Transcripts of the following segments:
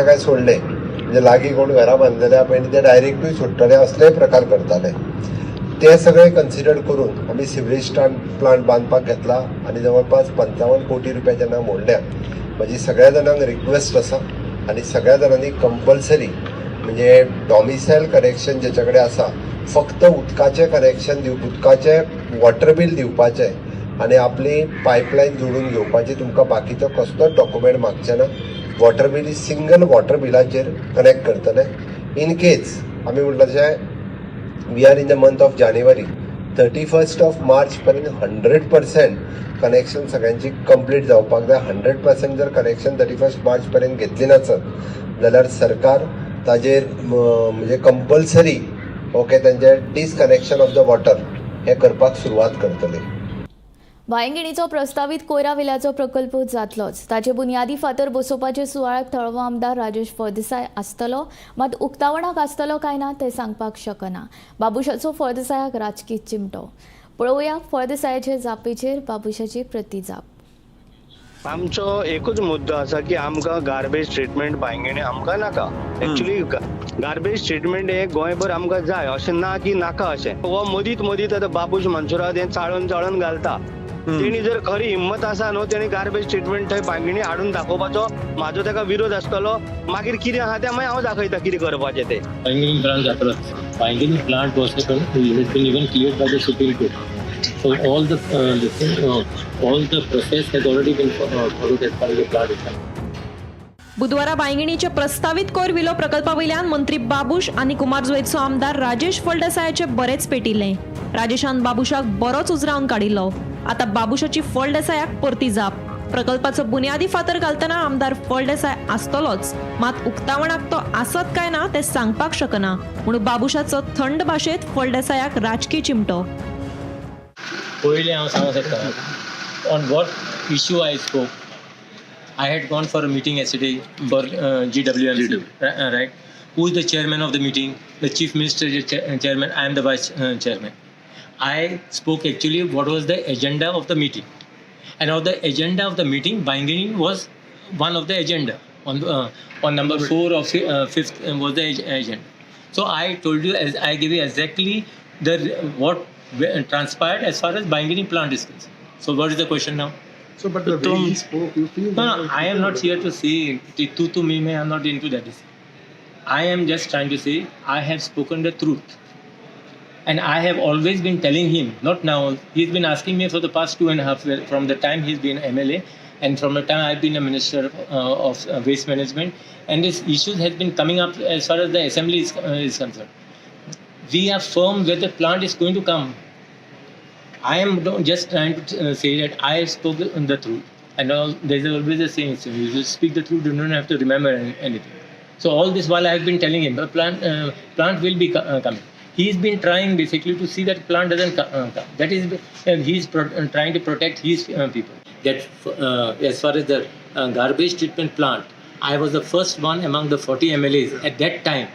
काय सोडले म्हणजे लागी कोण घरा बांधलेल्या पयलीं ते डायरेक्टूय सुट्टले असले प्रकार करताले ते सगळे कन्सिडर करून आम्ही सिवरेज प्लांट बांधपाक घेतला आणि जवळपास 55 कोटी रुपया जेन्ना मोडल्या माझी सगळ्या जाणांक रिक्वेस्ट आसा आणि सगळ्या जाणांनी कंपल्सरी म्हणजे डॉमिसायल कनेक्शन जेच्या कडेन आसा फक्त उदकाचें कनेक्शन उदकाचें वॉटर बील दिवपाचें आणि आपली पायपलायन जोडून घेवपाची तुमकां बाकीचो कसलोच डॉक्युमेंट मागचें ना वॉटर बिल सिंगल वॉटर बिलाचेर कनेक्ट करतले इन केस आमी म्हणटा तशें we are in the month of January 31 March पर्यंत 100% कनेक्शन सगळ्यांची कंप्लीट जावपाक जाय 100% जर कनेक्शन 31 मार्च पर्यंत घेतली नासत जाल्यार सरकार ताजेर म्हणजे कंपल्सरी ओके तांचे डिसकनेक्शन ऑफ द वॉटर हे करपाक सुरवात करतले. भायंगिणीचो प्रस्तावित कोयरा वेल्याचो प्रकल्प जातलोच ताचे बुनियादी फातर बसोवपाचे सुवाळ्याक थळावो आमदार राजेश फळदेसाय आसतलो मात उक्तावणाक आसतलो काय ना ते सांगपाक शकना. बाबुशाचो फळदेसायाक राजकीय चिमटो. पळोवया फळदेसायाचे जापेचेर बाबुशाची प्रतिजाप. आमचो एकूच मुद्दो आसा की आमकां गार्बेज ट्रिटमेंट भायंगिणी आमकां नाका. एक्चुअली गार्बेज ट्रिटमेंट हे गोंयभर आमकां जाय अशें ना की नाका अशें. हो मदींच आतां बाबूश मनसुराद हें चाळून घालता. तेणी जर खरी हिम्मत आसा न्हू तेणी गार्बेज ट्रिटमेंट थंय भायंगिणी हाडून दाखोवपाचो म्हाजो ताका विरोध आसतलो. मागीर कितें आहा तें मागीर हांव दाखयता कितें करपाचें तें. Bangalore plant जातलो. Bangalore plant was has been even cleared by the Supreme Court. So all the process has already been followed as part of the plant itself. बुधवारा बायंगिणीचे प्रस्तावित कोयरविलो प्रकल्पावयल्यान मंत्री बाबूश आनी कुमारजुंवेचो आमदार राजेश फळदेसायाचे बरेच पेटिल्ले. राजेशान बाबूशाक बरोच उजरावन काडिल्लो. आता बाबूशाची फळदेसायाक परती जाप. प्रकल्पाचो बुनियादी फातर घालतना आमदार फळदेसाय आसतलोच मात उक्तावणाक तो आसत काय ना ते सांगपाक शकना म्हणून बाबूशाचो थंड भाशेत फळदेसायाक राजकीय चिमटो. पयलीं हांव सांगूंक सोदता on what issue I spoke. I had gone for a meeting yesterday for GWMC, right? Who is the chairman of the meeting? The chief minister is chairman. I am the vice chairman. I spoke actually what was the agenda of the meeting, and of the agenda of the meeting, Bangini was one of the agenda. On number 4 or 5th was the agenda. So I told you, as I gave you exactly what transpired as far as Bangini plant is concerned. So what is the question now? So, but the way he spoke, you feel... No, I am not here to say to me, I am not into that. I am just trying to say I have spoken the truth. And I have always been telling him, not now, he's been asking me for the past 2.5 years, from the time he's been MLA, and from the time I've been a minister of waste management, and this issues has been coming up as far as the assembly is concerned. We are firm where the plant is going to come. I am just trying to say that I spoke the truth. And there's always a saying, so you just speak the truth, you don't have to remember anything. So all this while I have been telling him, the plant will be coming. He's been trying basically to see that plant doesn't come. That is, he's trying to protect his people. That as far as the garbage treatment plant, I was the first one among the 40 MLAs at that time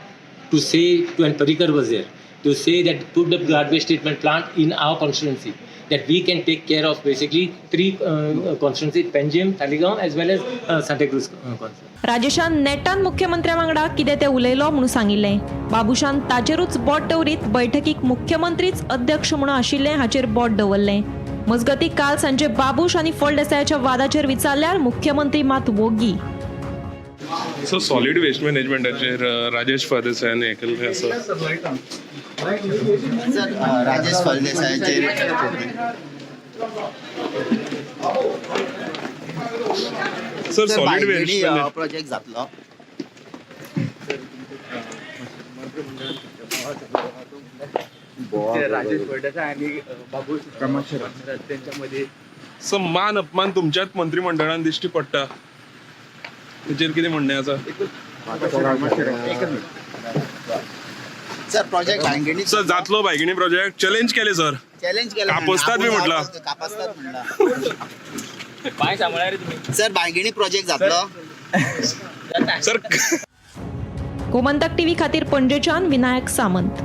to say, when Parikar was there, to say that put the garbage treatment plant in our constituency, that we can take care of basically 3 constituencies, Panjim, Talegaon as well as Santa Cruz constituency. राजेशान नेटान मुख्यमंत्र्या वांगडा कितें ते उलयलो म्हणून सांगिल्लें. बाबूशान ताचेरूच बोट दवरीत बैठकीक मुख्यमंत्रीच अध्यक्ष म्हणून आशिल्ले हाचेर बोट दवरलें. मजगतीं काल सांजे बाबूश आनी फळदेसायाच्या वादाचेर विचारल्यार मुख्यमंत्री मात वोग्गी. सो सॉलिड वेस्ट मॅनेजमेंटाचेर राजेश फळदेसायान हें केल्लें आसा. राजेश फळदेसायाचेर सर सॉलिड वेस्ट प्रोजेक्ट जातलो. राजेश फळदेसाय आणि बाबूश त्यांच्यामध्ये सो मान अपमान तुमच्याच मंत्रिमंडळान दिश्टी पडटा तेचेर कितें म्हणणें आसा? सर प्रोजेक्ट भायंगिणी सर जातलो भायगिणी प्रोजेक्ट चॅलेंज केले सर. चॅलेंज केलं कापस्तात बी म्हटलं. कापस्तात म्हणला. काय सांगणार रे तुम्ही? सर भायंगिणी प्रोजेक्ट जातलो. सर गोमंतक टीव्ही खातीर पणजेच्यान विनायक सामंत.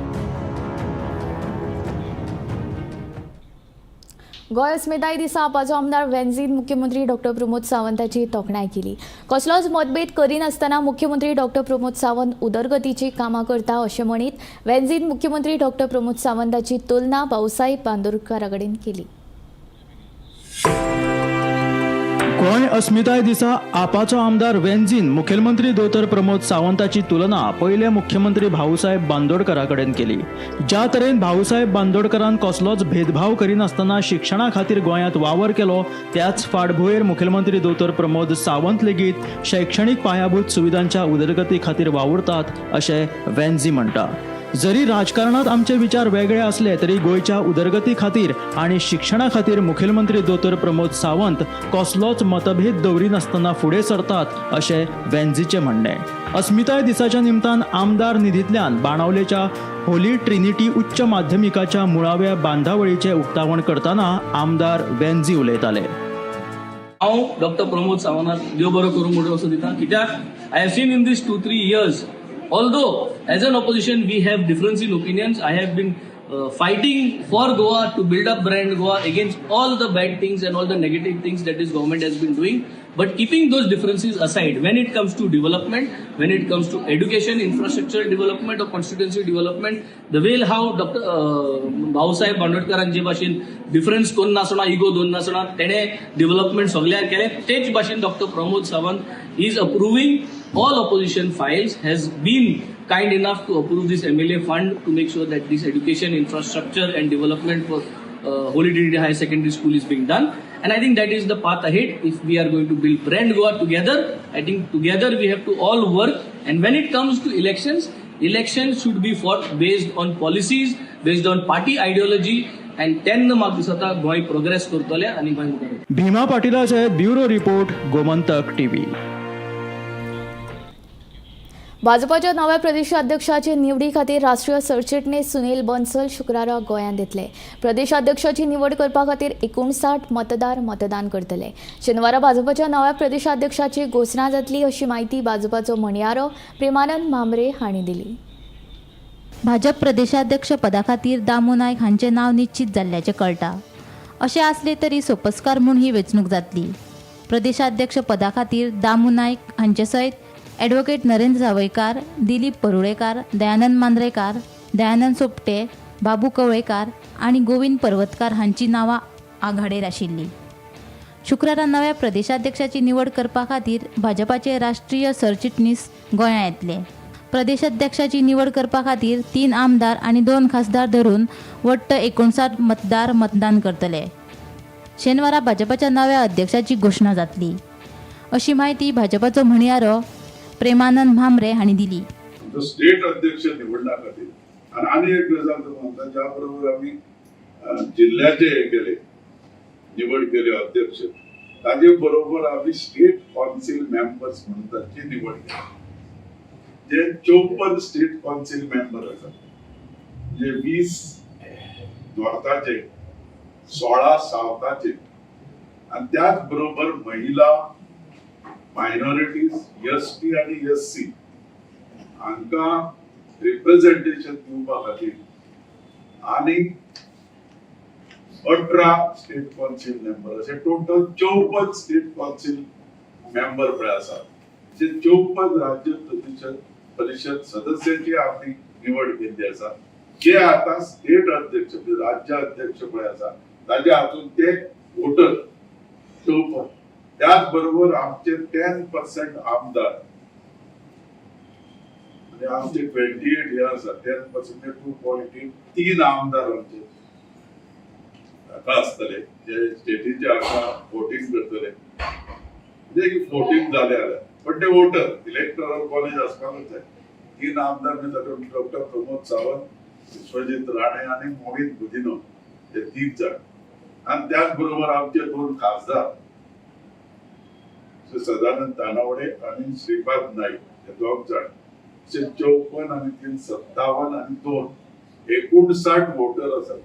गोंय अस्मिताय दिसा आपाचो आमदार वेंझीन मुख्यमंत्री डॉक्टर प्रमोद सावंताची तोखणाय केली. कसलोच मतभेद करिनासतना मुख्यमंत्री डॉक्टर प्रमोद सावंत उदरगतीची कामां करता अशें म्हणीत वेंझीन मुख्यमंत्री डॉक्टर प्रमोद सावंताची तुलना भाऊसाहेब बांदोडकरा कडेन केली. गोंय अस्मिताय दिसा आपाचो आमदार वेंझीन मुखेलमंत्री दोतोर प्रमोद सावंताची तुलना पयले मुख्यमंत्री भाऊसाहेब बांदोडकरा कडेन केली. ज्या तरेन भाऊसाहेब बांदोडकरान कसलोच भेदभाव करिनासतना शिक्षणा खातीर गोंयांत वावर केलो, त्याच फाटभुंयेर मुखेलमंत्री दोतोर प्रमोद सावंत लेगीत शैक्षणीक पायाभूत सुविधांच्या उदरगती खातीर वावुरतात अशें वेंझी म्हणटा. जरी राजकारणात आमचे विचार वेगळे असले तरी गोंयच्या उदरगती खातीर आनी शिक्षणा खातीर मुखेलमंत्री दोतोर प्रमोद सावंत कसलोच मतभेद दवरिनासतना फुडें सरतात अशें वेंझीचें म्हणणें. अस्मिताय दिसाच्या निमतान आमदार निधींतल्यान बाणावलेच्या होली ट्रिनिटी उच्च माध्यमिकाच्या मुळाव्या बांधावळीचें उक्तावण करतना आमदार वेंझी उलयताले. हांव डॉक्टर प्रमोद सावंताक देव बरो करूं म्हणून वचून दिता, कित्याक I have seen in these 2-3 years, although as an opposition we have difference in opinions, I have been fighting for Goa to build up brand Goa against all the bad things and all the negative things that this government has been doing. But keeping those differences aside, when it comes to development, when it comes to education, infrastructure development or constituency development, the way how Dr. Bhausaheb बांदोडकरांचे भाशेन difference कोण नासना, ego दोन नासना, तेणे development सगळ्याक केले. तेच भाशेन doctor Pramod Sawant is approving all opposition files, has been kind enough to approve this MLA fund to make sure that this education infrastructure and development for Holy Trinity Higher Secondary School is being done. And I think that is the path ahead. If we are going to build brand Goa together, I think together we have to all work. And when it comes to elections, elections should be fought based on policies, based on party ideology. And तेन्ना म्हाका दिसता Goa progress करतले आनी गोंय मुखार. भीमा पाटीलाचे bureau report, Gomantak TV. भाजपाच्या नव्या प्रदेशाध्यक्षाचे निवडी खातीर राष्ट्रीय सरचिटणीस सुनील बन्सल शुक्रारा गोंयांत येतले. प्रदेशाध्यक्षाची निवड करपा खातीर 59 मतदार मतदान करतले. शेनवारा भाजपाच्या नव्या प्रदेशाध्यक्षाची घोशणा जातली अशी माहिती भाजपाचो म्हणयारो प्रेमानंद मांबरे हांणी दिली. भाजप प्रदेशाध्यक्ष पदा खातीर दामू नायक हांचें नांव निश्चित जाल्ल्याचें कळटा. अशें आसलें तरी सोपस्कार म्हूण ही वेंचणूक जातली. प्रदेशाध्यक्ष पदा खातीर दामू नायक हांचे सयत ॲडव्होकेट नरेंद्र सावयकार, दिलीप परुळेकार, दयानंद मांद्रेकार, दयानंद सोपटे, बाबू कवळेकार आनी गोविंद पर्वतकार हांची नांवां आघाडीर आशिल्लीं. शुक्रारा नव्या प्रदेशाध्यक्षाची निवड करपा खातीर भाजपाचे राष्ट्रीय सरचिटणीस गोंयांत येतले. प्रदेशाध्यक्षाची निवड करपा खातीर 3 आमदार आनी 2 खासदार धरून वट्ट 59 मतदार मतदान करतले. शेनवारा भाजपाच्या नव्या अध्यक्षाची घोशणा जातली अशी माहिती भाजपाचो म्हणयारो प्रेमानंद मांबरे हांणी दिली. स्टेट अध्यक्ष निवडणा खातीर आनी एक गजाल म्हणटा, ज्या बरोबर आमी जिल्ह्याचे हे केले, निवड केले अध्यक्ष, ताजे बरोबर आमी स्टेट काउन्सिल मेंबर्स म्हणटा ती निवड केली. जे 54 स्टेट काउन्सिल मेंबर आसात, जे 20 नॉर्थाचे, 16 सावथाचे, आणि त्याच बरोबर महिला, मायनॉरिटीज, ST आणि SC हांकां रिप्रेझेंटेशन दिवपा खातीर आनी 18 स्टेट काउन्सिल मेंबर असे टोटल 54 स्टेट काउन्सिल मेंबर पळय आसात. जे 54 राज्य परिषद सदस्याची आमी निवड केल्ली आसा. जे आता स्टेट अध्यक्ष, राज्य अध्यक्ष पळय आसा, ताजे हातून ते वोटर 54. त्याच बरोबर आमचे 10% आमदार आणि आमचे 28 हे आसा. 10% 2.3 आमदार आमचे आसतले, जे स्टेटीचे हाका वोटिंग करतले. म्हणजे वोटिंग जाले जाल्यार पण ते वोटर इलेक्टोरल कॉलेज आसपाकच जाय. 3 आमदार म्हणजे डॉक्टर प्रमोद सावंत, विश्वजीत राणे आणि मोहित बुदिनो हे 3 जण, आणि त्याच बरोबर आमचे 2 खासदार सदानंद तानावडे आणि श्रीपाद नाईक हे 2 जण. 54 आणि 3 57 आणि 2 59 वोटर असतात.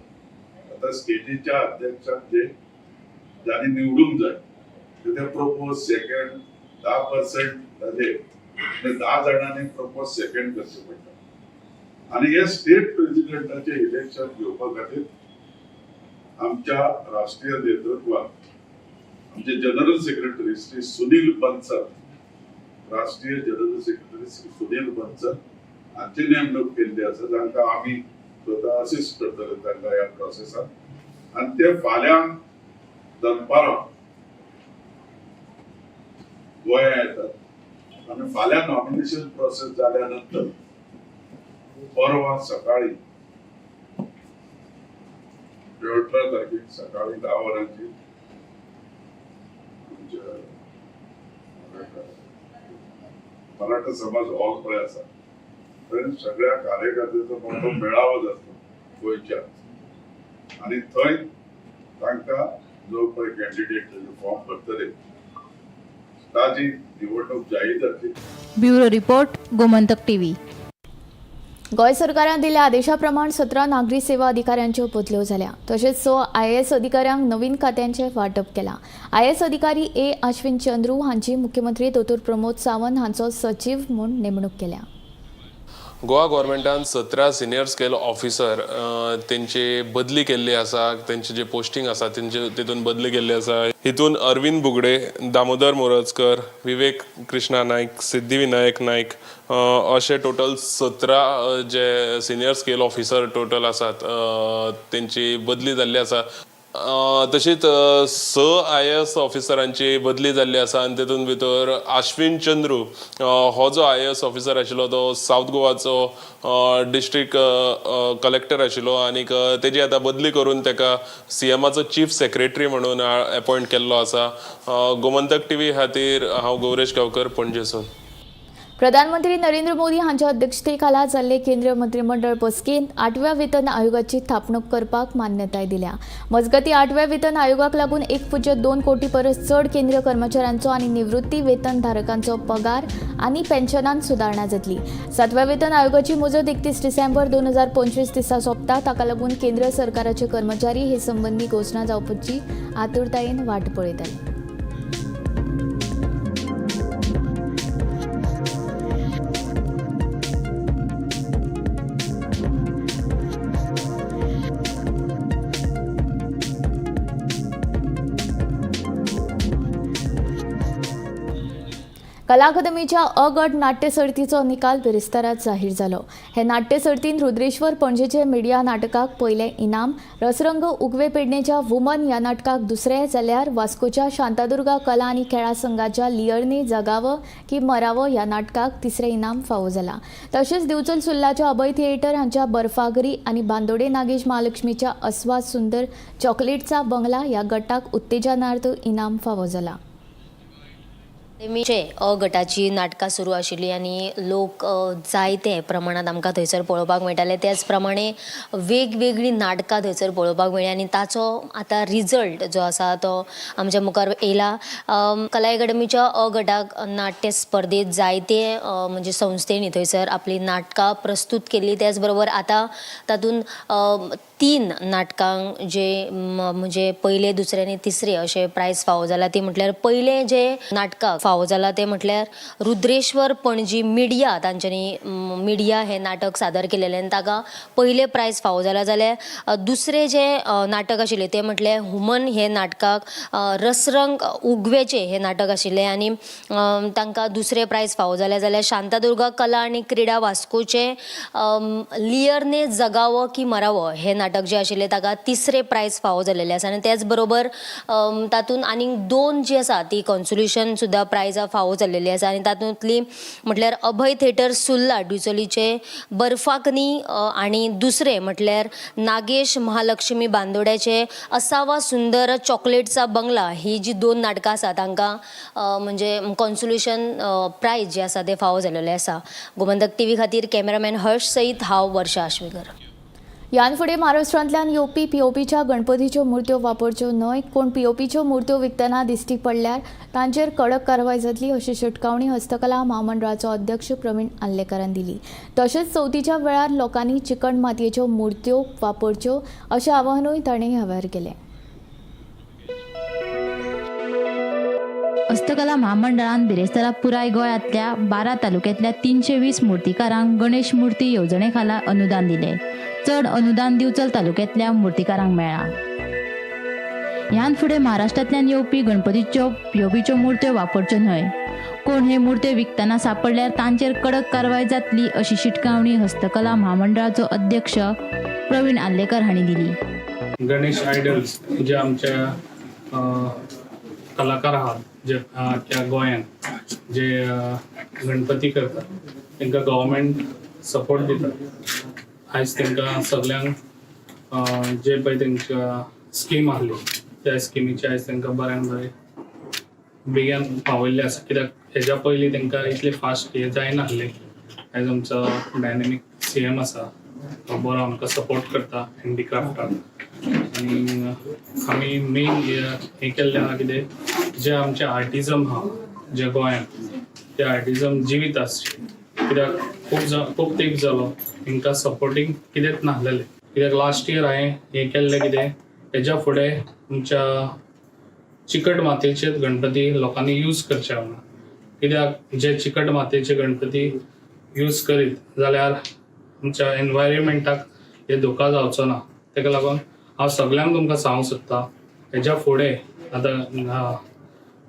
आता स्टेटीच्या अध्यक्षाक जे ज्यांनी निवडून जाय ते प्रपोज सेकंड 10% जाले, 10 जणांनी प्रपोज सेकंड करचे पडटा. आणि हे स्टेट प्रेसिडेंटाचे इलेक्शन घेवपा खातीर आमच्या राष्ट्रीय नेतृत्वात आमचे जनरल सेक्रेटरी श्री सुनील बन्सल, राष्ट्रीय जनरल सेक्रेटरी श्री सुनील बन्सल हांची नेमणूक केल्ली आसा, जांकां आमी स्वता असिस्ट करतले तांकां ह्या प्रोसेसात। आनी ते फाल्यां दनपारां गोंया येतात आनी फाल्यां नॉमिनेशन प्रोसेस जाल्या नंतर परवा सकाळी 18 तारखेक सकाळी 10 वरांचेर मराठा समाज हॉल पळय आसा थंय सगळ्या कार्यकर्त्यांचो मोठो मेळावो जातलो गोंयच्या, आनी थंय तांकां जो पळय कॅन्डिडेट फॉर्म भरतले ताची निवडणूक जाहीर जातली। Bureau report, Gomantak TV. Goa सरकारान दिल्या आदेशा प्रमाण 17 नागरी सेवा अधिकाऱ्यांच्यो बदल्यो जाल्या, तशेंच 6 IAS अधिकाऱ्यांक नवीन खात्यांचें वांटप केलां। IAS अधिकारी A. अश्विन चंद्रू हांची मुख्यमंत्री दोतोर प्रमोद सावंत हांचो सचीव म्हूण नेमणूक केल्या। गोवा गव्हर्मेंटान 17 सिनियर स्केल ऑफिसर तेंची बदली केल्ली आसा, तेंचे जे पोस्टिंग आसा तेंचे तितून बदली केल्ली आसा। हितून अरविंद बुगडे, दामोदर मोरजकर, विवेक कृष्णा नायक, सिद्धिविनायक नायक अशे टोटल 17 जे सिनियर स्केल ऑफिसर टोटल आसात तेंची बदली जाल्ली आसा। तशीच 6 IAS ऑफिसरांची बदली जाल्ली आसा आनी तितून भितर अश्विन चंद्रू हो जो IAS ऑफिसर आशिल्लो तो साऊथ गोवाचो डिस्ट्रिक्ट कलेक्टर आशिल्लो आनीक तेजी आतां बदली करून ताका CMाचो चीफ सेक्रेटरी म्हणून अपॉयंट केल्लो आसा। गोमंतक टीव्ही खातीर हांव गौरेश गांवकर, पणजेसून। प्रधानमंत्री नरेंद्र मोदी हांच्या अध्यक्षतेखाला जाल्ले केंद्रीय मंत्रिमंडळ बसकेंत 8व्या वेतन आयोगाची स्थापणूक करपाक मान्यताय दिल्या। मजगतीं 8व्या वेतन आयोगाक लागून 1.2 कोटी परस चड केंद्रीय कर्मचाऱ्यांचो आनी निवृत्ती वेतन धारकांचो पगार आनी पेन्शनांत सुदारणा जातली। 7व्या वेतन आयोगाची मुजत 31 डिसेंबर 2025 दिसा सोंपता, ताका लागून केंद्र सरकाराचे कर्मचारी हे संबंधी घोशणा जावपाची आतुरतायेन वाट पळयताले। कला अकादमीच्या अ गट नाट्य सर्तीचो निकाल बिरेस्तारात जाहीर जालो। हे नाट्य सर्तीन रुद्रेश्वर पणजेचे मिडिया नाटकाक पयलें इनाम, रसरंग उगवे पेडणेच्या वुमन ह्या नाटकाक दुसरें, जाल्यार वास्कोच्या शांतादुर्गा कला आनी खेळा संघाच्या लियर्नी जगावं की मरावं ह्या नाटकाक तिसरें इनाम फावो जाला। तशेंच दिवचल सुर्लाच्या अभय थिएटर हांच्या बर्फागरी आनी बांदोडे नागेश महालक्ष्मीच्या अस्वाद सुंदर चॉकलेटचा बंगला ह्या गटाक उत्तेजनार्थ इनाम फावो जाला। अकादमीचे अ गटाची नाटकां सुरू आशिल्ली आनी लोक जायते प्रमाणात आमकां थंयसर पळोवपाक मेळटाले। त्याच प्रमाणे वेगवेगळी नाटकां थंयसर पळोवपाक मेळ्ळी आनी ताचो आतां रिजल्ट जो आसा तो आमच्या मुखार येयला। कला अकादमीच्या अ गटाक नाट्य स्पर्धेत जायते म्हणजे संस्थेनी थंयसर आपली नाटकां प्रस्तूत केल्ली। त्याच बरोबर आतां तातूंत 3 नाटकांक जे म्हणजे पयले, दुसरे आनी तिसरे अशे प्रायज फावो जाला। ते म्हटल्यार पयले जे नाटकाक फावो जाला ते म्हटल्यार रुद्रेश्वर पणजी मिडिया, तांच्यांनी मिडिया हे नाटक सादर केलेलें आनी ताका पयले प्रायज फावो जाला। जाल्यार दुसरे जे नाटक आशिल्ले ते म्हटल्यार हुमन हे नाटकाक रसरंग उगवेचे हे नाटक आशिल्ले आनी तांकां दुसरे प्रायज फावो जाले। जाल्यार शांतादुर्गा कला आनी क्रीडा वास्कोचे लियर्ने जगावं की मरावं हे नाटक जे आशिल्ले ताका तिसरे प्रायज फावो जालेले आसा। आनी त्याच बरोबर तातूंत आनीक 2 जी आसा ती कॉन्सोलेशन सुद्दां प्रायजां फावो जाल्लेली आसा आनी तातूंतली म्हटल्यार अभय थिएटर सुर्ला डिचोलीचे बर्फाकनी आनी दुसरे म्हटल्यार नागेश महालक्ष्मी बांदोड्याचे असावा सुंदर चॉकलेटचा बंगला ही जी 2 नाटकां आसा तांकां म्हणजे कॉन्सोलेशन प्रायज जे आसा ते फावो जाल्लेले आसा। गोमंतक टीव्ही खातीर कॅमेरामॅन हर्ष सईत हांव वर्षा आश्वेकर। ह्यान फुडें महाराष्ट्रांतल्यान येवपी POPच्या गणपतीच्यो मुर्त्यो वापरच्यो न्हय, कोण POPच्यो मुर्त्यो विकतना दिश्टी पडल्यार तांचेर कडक कारवाय जातली अशी शिटकावणी हस्तकला महामंडळाचो अध्यक्ष प्रवीण आल्लेकरान दिली। तशेंच चवथीच्या वेळार लोकांनी चिकण मातयेच्यो मुर्त्यो वापरच्यो अशें आवाहनूय ताणें ह्या वेळार केलें। हस्तकला महामंडळान बिरेस्तारा पुराय गोंयांतल्या 12 तालुक्यांतल्या 320 मुर्तीकारांक गणेश मुर्ती येवजणे खाला अनुदान दिले। चड अनुदान दिवचल तालुक्यांतल्या मुर्तीकारांक मेळ्ळा। ह्यान फुडें महाराष्ट्रांतल्यान येवपी गणपतीच्यो POPच्यो मुर्त्यो वापरच्यो न्हय. कोण हे मुर्त्यो विकतना सांपडल्यार तांचेर कडक कारवाय जातली अशी शिटकावणी हस्तकला महामंडळाचो अध्यक्ष प्रवीण आल्लेकर हांणी दिली. गणेश आयडल्स जे आमच्या कलाकार आहात जे त्या गोंयांत जे गणपती करतात तांकां गव्हर्मेंट सपोर्ट दिता. आयज तांकां सगल्यांक जे पळय तांच्या स्कीम आहली त्या स्किमीचे आयज तांकां बऱ्यान बरें बेगीन पावयल्ले आसा. कित्याक हेज्या पयलीं तांकां इतले फास्ट हे जायनासलें. आयज आमचो डायनेमीक CM आसा तो बरो आमकां सपोर्ट करता हँडीक्राफ्टाक. आनी आमी मेन हें केल्लें आहा कितें जे आमचे आर्टिजम आहा जे गोंयांत ते आर्टिजम जिवीत आसचे. कित्याक खूब तेंप जालो तांकां सपोर्टींग कितेंच नासलेलें. कित्याक लास्ट इयर हांवें हें केल्लें कितें हेज्या फुडें आमच्या चिकट मातयेचे गणपती लोकांनी यूज करचे म्हणून. कित्याक जे चिकट मातयेचे गणपती यूज करीत जाल्यार आमच्या एनवायरमेंटाक हे धोका जावचो ना. ताका लागून हांव सगळ्यांक तुमकां सांगूंक सोदतां हेज्या फुडें आतां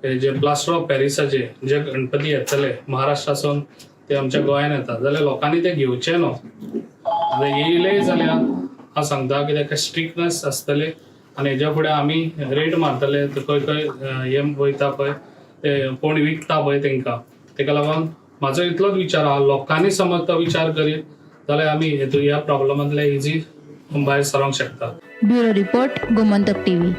हे जे प्लास्टर ऑफ पॅरिसाचे जे गणपती येतले महाराष्ट्रासून ते आमच्या गोंयांत येतात जाल्यार लोकांनी ते घेवचे न्हू. आतां येयले जाल्यार हांव सांगता कित्याक स्ट्रिक्टनेस आसतले आनी हेज्या फुडें आमी रेट मारतले. खंय खंय हे वयता पळय ते कोण विकता पळय तांकां. ताका लागून म्हाजो इतलोच विचार आहा लोकांनी समज तो विचार करीत जाल्यार आमी ह्या प्रॉब्लमांतले इजी भायर सरोंक शकता. Bureau report Gomantak TV.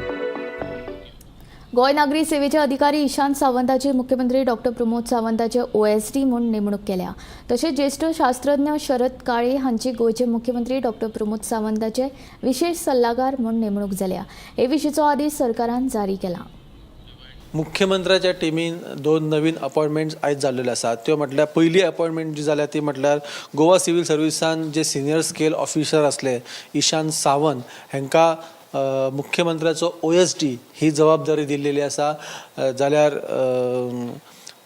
Goa नागरी सेवेचे अधिकारी ईशांत सावंताची मुख्यमंत्री डॉक्टर प्रमोद सावंताचे OSD म्हणून नेमणूक केल्या. तशेंच ज्येष्ठ शास्त्रज्ञ शरद काळे हांची गोंयचे मुख्यमंत्री डॉक्टर प्रमोद सावंताचे विशेष सल्लागार म्हणून नेमणूक जाल्या. हे विशींचो आदेश सरकारान जारी केला. मुख्यमंत्र्याच्या टिमीन 2 नवीन अपॉइंटमेंट्स आयज जाल्ल्यो आसात. त्यो म्हटल्यार पयली अपॉइंटमेंट जी जाल्या ती म्हटल्यार गोवा सिव्हील सर्विसान जे सिनियर स्केल ऑफिसर आसले ईशांत सावंत हांकां मुख्यमंत्र्याचो OSD ही जबाबदारी दिल्लेली आसा. जाल्यार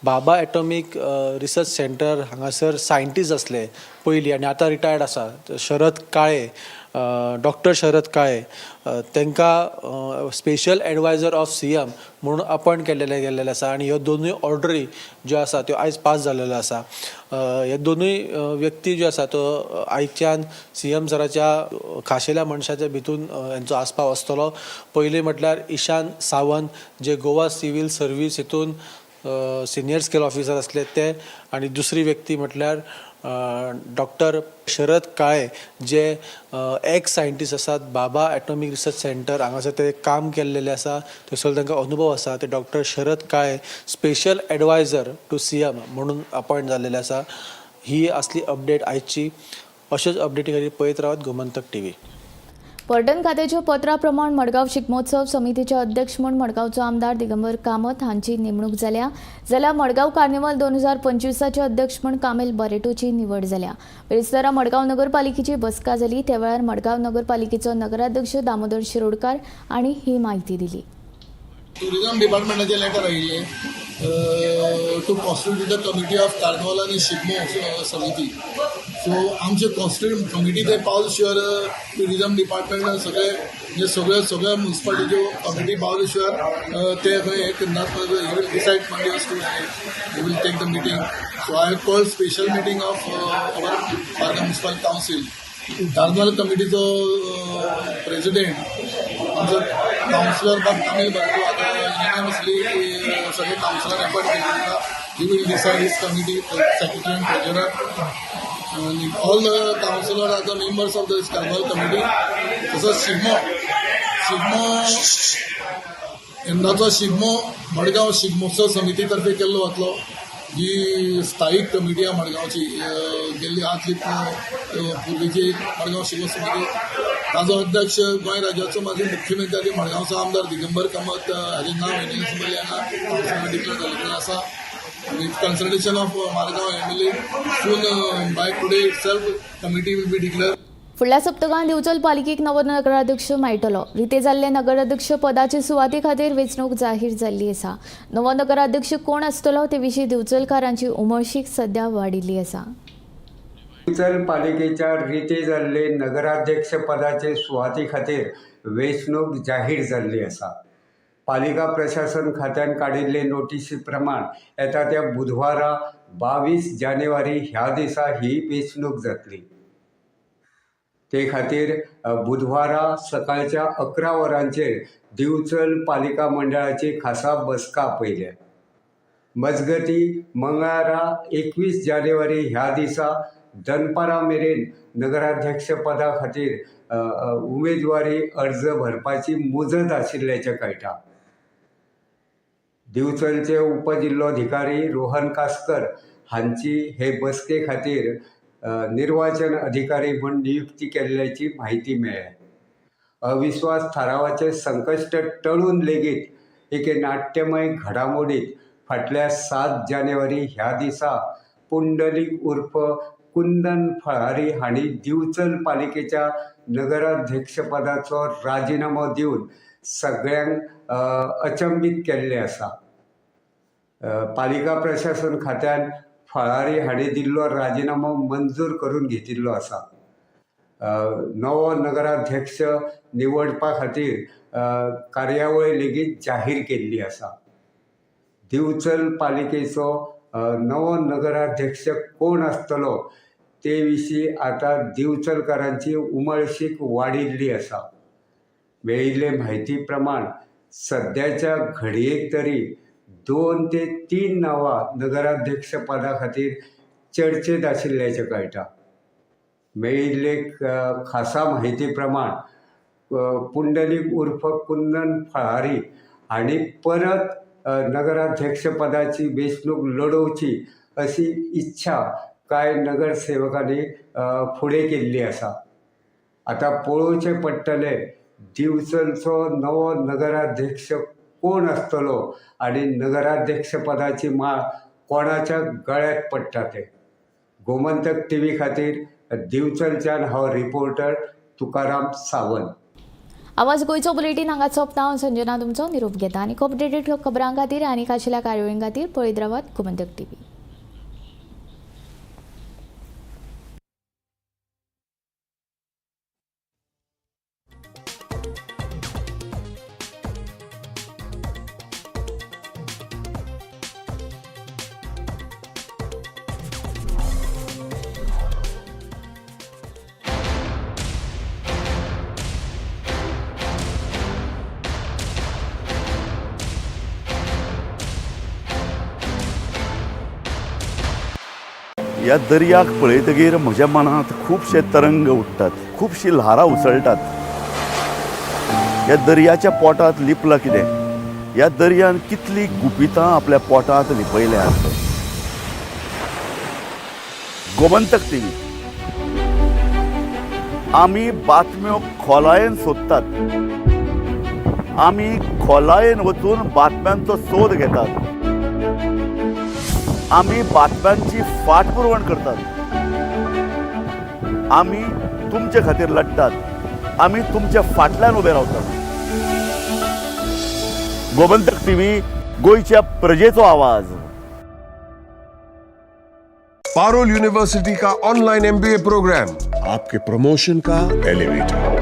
बाबा एटॉमीक रिसर्च सेंटर हांगासर सायंटिस्ट असले पयलीं आनी आतां रिटायर्ड आसा शरद काळे, डॉक्टर शरद काळे तांकां स्पेशल एडवायजर ऑफ CM म्हणून अपॉयंट गेल्लेले आसा. आनी ह्यो दोनूय ऑर्डरी ज्यो आसा त्यो आयज पास जाल्ल्यो आसा. हे दोनूय व्यक्ती ज्यो आसा त्यो आयच्यान CM सराच्या खाशेल्या मनशाच्या भितून हांचो आस्पाव आसतलो. पयलीं म्हटल्यार ईशांत सावंत जे गोवा सिव्हील सर्वीस हितून सिनियर स्केल ऑफिसर असले ते, आनी दुसरी व्यक्ती म्हटल्यार डॉक्टर शरद काळे जे एक्स सायंटिस्ट आसात बाबा एटॉमीक रिसर्च सेंटर हांगासर ते काम केल्लेले आसा. थंयसर तांकां अनुभव आसा. ते doctor Sharad Kale special adviser to CM म्हणून अपॉयंट जाल्लेले आसा. ही असली अपडेट आयची. अश्योच अपडेटी खातीर पळयत रावत गोमंतक TV. पर्यटन खात्याच्या पत्रा प्रमाण मडगांव शिगमोत्सव समितीचे अध्यक्ष म्हणून मडगांवचो आमदार दिगंबर कामत हांची नेमणूक जाल्या. जाल्यार मडगांव कार्निवल 2025चे अध्यक्ष म्हणून कामेल बरेटोची निवड जाल्या. बेरेस्तारा मडगांव नगरपालिकेची बसका जाली. त्या वेळार मडगांव नगरपालिकेचो नगराध्यक्ष दामोदर शिरोडकार हांणी ही माहिती दिली. टुरिझम डिपार्टमेंटाचे लेटर आयिल्ले to constitute the committee of carnival आनी शिगमो समिती. सो आमचे कॉन्स्टिट्यूट कमिटी ते पावले शिवार टुरिझम डिपार्टमेंट सगळ्या म्युनिसिपालिटीच्यो कमिटी पावले शिवार ते हे करनात. Decide Monday will take the meeting. So I have called special meeting of our municipal council. Carnival कमिटीचो प्रेसिडेंट आमचो कावन्सिलर कामेल बरेटो आतां युनियनसली सगळे कावन्सिलर अपॉयंट केल्ले. He will decide his committee secretary and treasurer. all the councillors are the members of this Carnival committee. तसंच शिगमो यंदाचो शिगमो मडगांव शिगमोत्सव समिती तर्फे केल्लो वतलो. जी स्थायीक कमिटी आहे मडगांवची गेल्ली आतली पूर्वीची मडगांव शिगमो समिती ताजो अध्यक्ष गोंय राज्याचो माजी मुख्यमंत्री मडगांवचो आमदार दिगंबर कामत हाजें नांव युनियन डिक्लेअर जाल्लें आसा. With consultation of Margaon MLA, soon by today itself, committee will be declared. फुडल्या सप्तकांत दिवचल पालिकेक नवो नगराध्यक्ष मेळटलो. रिते जाल्ले नगराध्यक्ष पदाचे सुवाते खातीर वेंचणूक जाहीर जाल्ली आसा. नवो नगराध्यक्ष कोण आसतलो ते विशीं दिवचलकारांची उमळशीक सध्या वाडिल्ली आसा. दिवचल पालिकेच्या रिते जाल्ले नगराध्यक्ष पदाचे सुवाते खातीर वेंचणूक जाहीर जाल्ली आसा. पालिका प्रशासन खात्यान काडिल्ले नोटीसी प्रमाण येता त्या बुधवारा 22 जानेवारी ह्या दिसा ही वेंचणूक जातली. ते खातीर बुधवारा सकाळच्या 11 वरांचेर दिवचल पालिका मंडळाची खासा बसका आपयल्या. मजगती मंगळारा 21 जानेवारी ह्या दिसा दनपारा मेरेन नगराध्यक्ष पदा खातीर उमेदवारी अर्ज भरपाची मुजत आशिल्ल्याचें कळटा. दिवचलचे उपजिल्लोधिकारी रोहन कास्कर हांची हे बसके खातीर निर्वाचन अधिकारी म्हूण नियुक्ती केल्ल्याची म्हायती मेळ्ळ्या. अविश्वास थारावाचे संकश्ट टळून लेगीत एके नाट्यमय घडामोडीत फाटल्या 7 जानेवारी ह्या दिसा पुंडलीक उर्फ कुंदन फळारी हांणी दिवचल पालिकेच्या नगराध्यक्षपदाचो राजिनामो दिवन सगळ्यांक अचंबीत केल्लें आसा. पालिका प्रशासन खात्यान फळारी हांणी दिल्लो राजिनामो मंजूर करून घेतिल्लो आसा. नवो नगराध्यक्ष निवडपा खातीर कार्यावळ लेगीत जाहीर केल्ली आसा. दिवचल पालिकेचो नवो नगराध्यक्ष कोण आसतलो ते विशीं आतां दिवचलकारांची उमळशीक वाडिल्ली आसा. मेळिल्ले म्हायती प्रमाण सद्याच्या घडयेक तरी 2 ते 3 नांवां नगराध्यक्ष पदा खातीर चर्चेत आशिल्ल्याचें कळटा. मेळिल्ले खासा म्हायती प्रमाण पुंडलीक उर्फ कुंदन फळारी हांणी परत नगराध्यक्ष पदाची वेंचणूक लडोवची अशी इच्छा कांय नगरसेवकांनी फुडें केल्ली आसा. आतां पळोवचें पडटलें दिवचलचो नवो नगराध्यक्ष कोण आसतलो आनी नगराध्यक्ष पदाची माळ कोणाच्या गळ्यात पडटा तें. गोमंतक TV खातीर दिवचलच्यान हांव रिपोर्टर तुकाराम सावंत. आवाज गोयचो बुलेटीन हांगा सोंपता. हांव संजना तुमचो निरोप घेता आनी अपडेटेड खबरां खातीर आनी आशिल्ल्या कार्यावळीं खातीर पळयत रावात गोमंतक TV. ह्या दर्याक पळयतकीर म्हज्या मनांत खुबशे तरंग उठतात, खुबशीं ल्हारां उसळटात. ह्या दर्याच्या पोटांत लिपलां कितें? ह्या दर्यान कितलीं गुपितां आपल्या पोटांत लिपयल्यात. गोमंतक TV आमी बातम्यो खोलायेन सोदतात. आमी खोलायेन वचून बातम्यांचो सोद घेतात. आमी बातम्यांची फाटपुरवण करतात. आमी तुमचे खातीर लढटात. आमी तुमच्या फाटल्यान उबे रावतात. गोमंतक TV गोयच्या प्रजेचो आवाज. पारुल यूनिवर्सिटी का ऑनलाइन MBA प्रोग्राम आपके प्रमोशन का एलिवेटर.